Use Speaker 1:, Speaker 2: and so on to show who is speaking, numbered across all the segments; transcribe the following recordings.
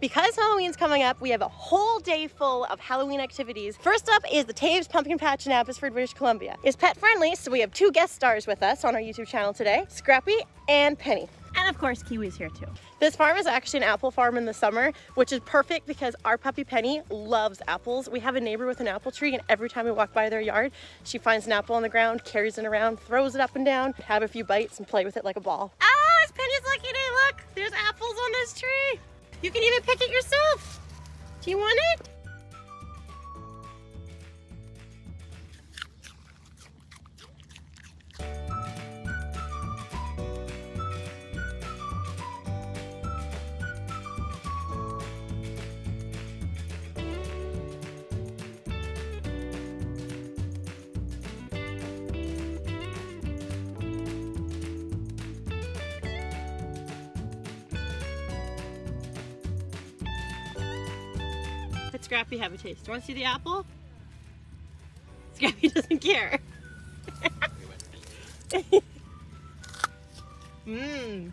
Speaker 1: Because Halloween's coming up, we have a whole day full of Halloween activities. First up is the Taves Pumpkin Patch in Abbotsford, British Columbia. It's pet friendly, so we have 2 guest stars with us on our YouTube channel today, Scrappy and Penny. And of course, Kiwi's here too. This farm is actually an apple farm in the summer, which is perfect because our puppy Penny loves apples. We have a neighbor with an apple tree, and every time we walk by their yard, she finds an apple on the ground, carries it around, throws it up and down, have a few bites and play with it like a ball. Oh, it's Penny's lucky day, look! There's apples on this tree! You can even pick it yourself! Do you want it? Let Scrappy have a taste. Do you want to see the apple? Scrappy doesn't care. Mmm.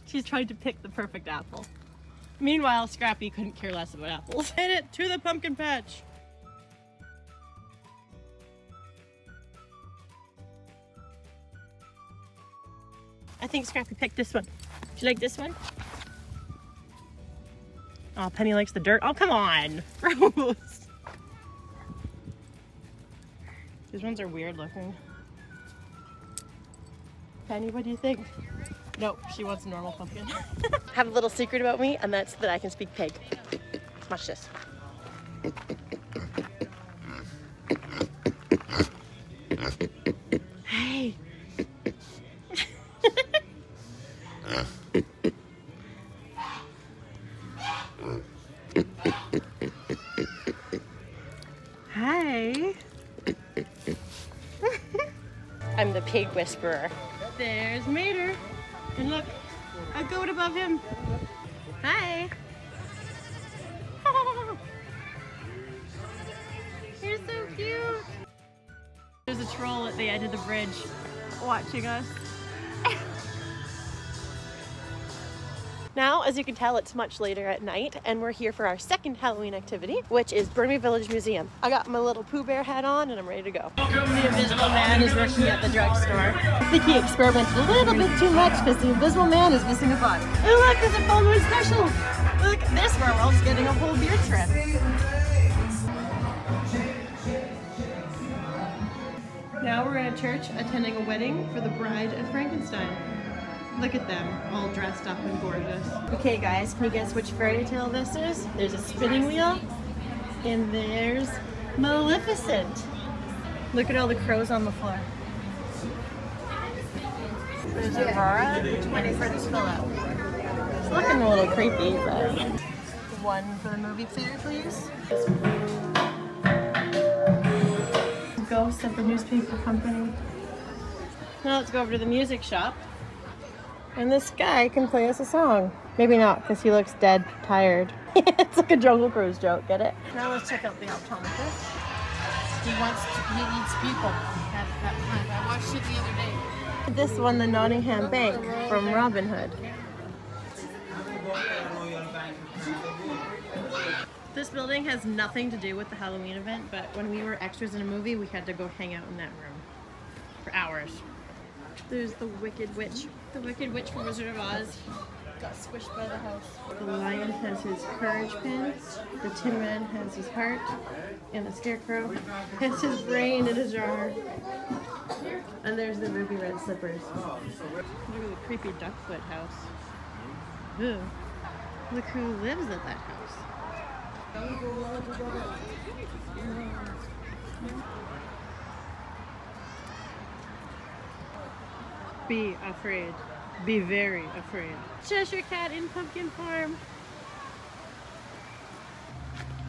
Speaker 1: She's trying to pick the perfect apple. Meanwhile, Scrappy couldn't care less about apples. Hit it to the pumpkin patch. I think Scrappy picked this one. Do you like this one? Oh, Penny likes the dirt. Oh, come on. Gross. These ones are weird looking. Penny, what do you think? Nope, she wants a normal pumpkin. I have a little secret about me, and that's that I can speak pig. Watch this. Hey. Hi. I'm the pig whisperer. There's Mater. And look, a goat above him. Hi. You're so cute. There's a troll at the end of the bridge watching us. Now, as you can tell, it's much later at night, and we're here for our second Halloween activity, which is Burnaby Village Museum. I got my little Pooh Bear hat on, and I'm ready to go. The Invisible Man is working at the drugstore. I think he experimented a little bit too much because the Invisible Man is missing a body. Oh look, there's a full moon special! Look, this werewolf's getting a whole beer trip. Now we're at a church attending a wedding for the bride of Frankenstein. Look at them, all dressed up and gorgeous. Okay guys, can you guess which fairy tale this is? There's a spinning wheel, and there's Maleficent. Look at all the crows on the floor. There's Aurora, waiting for this fill up. It's looking a little creepy, but... One for the movie theater, please. Ghost of the newspaper company. Now let's go over to the music shop. And this guy can play us a song. Maybe not, because he looks dead tired. It's like a Jungle Cruise joke, get it? Now let's check out the optometrist. He needs people. I watched it the other day. This one, the Nottingham Bank from Robin Hood. This building has nothing to do with the Halloween event, but when we were extras in a movie, we had to go hang out in that room for hours. There's the Wicked Witch. The Wicked Witch from Wizard of Oz got squished by the house. The lion has his courage pin. The Tin Man has his heart. And the Scarecrow has his brain in a jar. And there's the ruby red slippers. Look at the creepy Duckfoot house. Ooh. Look who lives at that house. Be afraid. Be very afraid. Cheshire Cat in pumpkin form.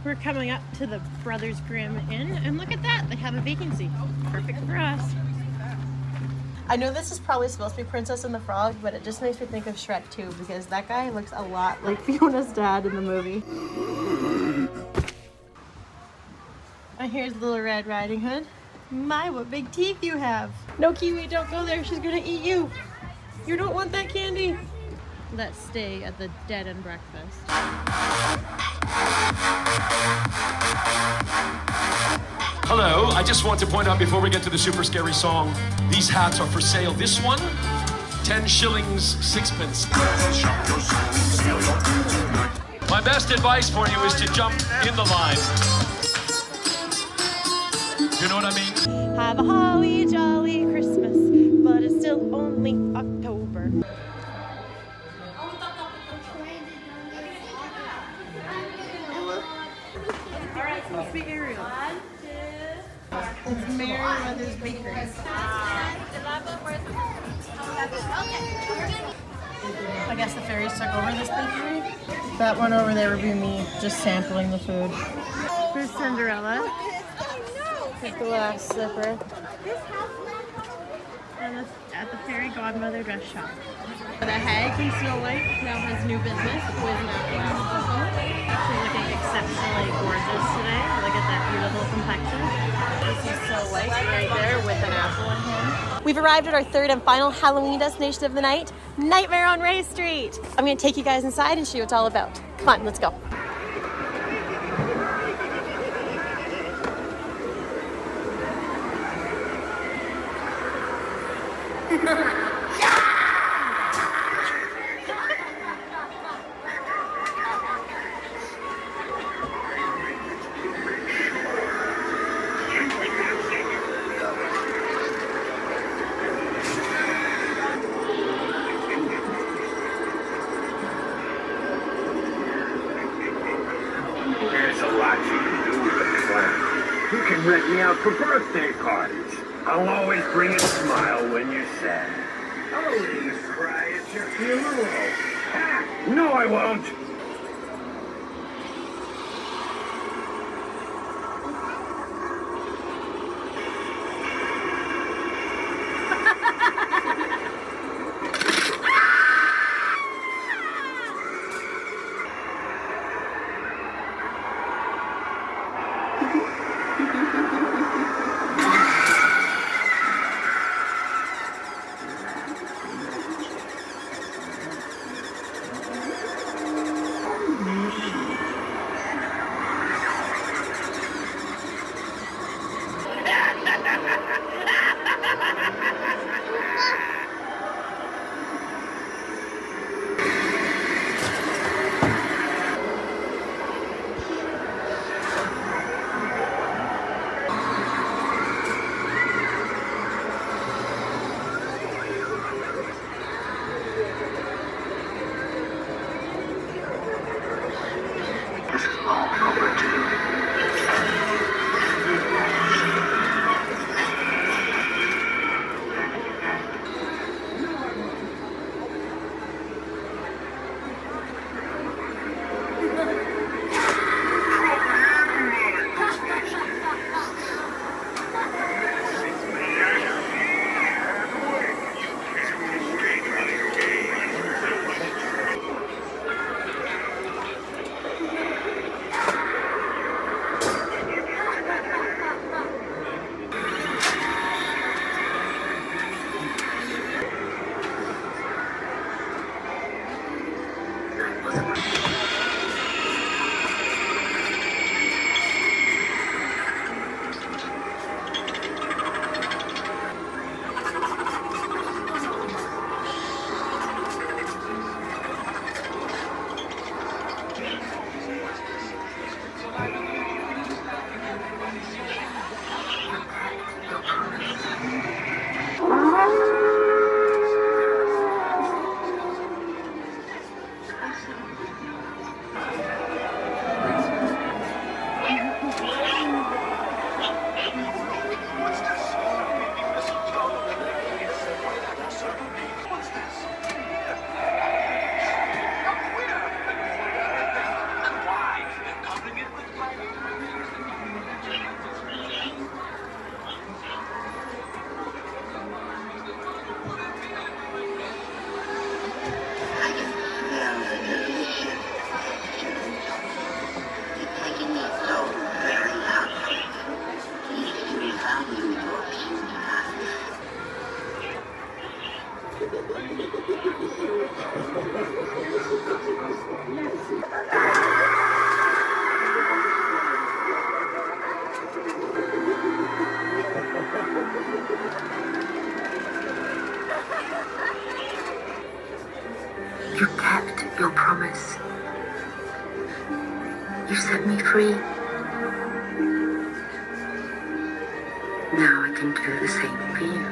Speaker 1: We're coming up to the Brothers Grimm Inn, and look at that, they have a vacancy. Perfect for us. I know this is probably supposed to be Princess and the Frog, but it just makes me think of Shrek 2 because that guy looks a lot like Fiona's dad in the movie. And here's Little Red Riding Hood. My, what big teeth you have. No, Kiwi, don't go there. She's gonna eat you. You don't want that candy. Let's stay at the Dead and Breakfast.
Speaker 2: Hello, I just want to point out before we get to the super scary song, these hats are for sale. This one, 10 shillings, 6pence. My best advice for you is to jump in the line. You know what I mean?
Speaker 1: Have a holly jolly Christmas, but it's still only October. Alright, so let's be Ariel. It's Mary Mother's Bakery. I guess the fairies took over this bakery. That one over there would be me, just sampling the food. Here's Cinderella. The glass slipper. And at the fairy godmother dress shop. The hag in Snow White now has new business. Poison apple alcohol. She's looking exceptionally gorgeous today. Look at that beautiful complexion. This is Snow White right there with an apple in hand. We've arrived at our third and final Halloween destination of the night, Nightmare on Rae Street. I'm gonna take you guys inside and show you what it's all about. Come on, let's go.
Speaker 3: There's a lot you can do with a plan. You can rent me out for birthday parties. I'll always bring a smile when you're sad. I'll even cry at your funeral. Ah, no, I won't.
Speaker 4: You kept your promise. You set me free. Now I can do the same for you.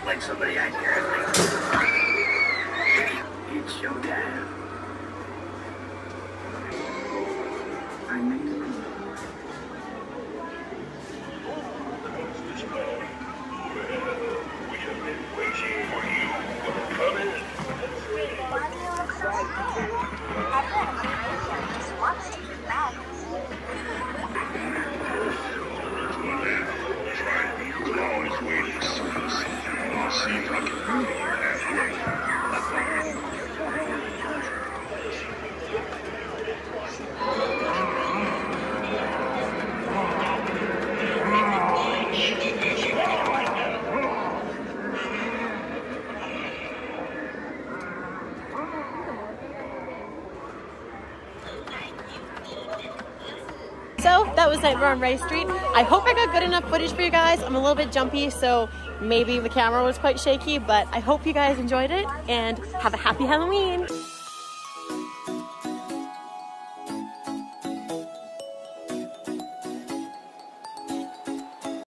Speaker 3: Like somebody I hear. It's showtime. I made it. We have been waiting for you. Come in.
Speaker 4: Why do you look so scared? Just watch it back.
Speaker 3: Always waiting. See if I can bring you halfway.
Speaker 1: So that was it. We're on Rae Street. I hope I got good enough footage for you guys. I'm a little bit jumpy, so maybe the camera was quite shaky, but I hope you guys enjoyed it and have a happy Halloween.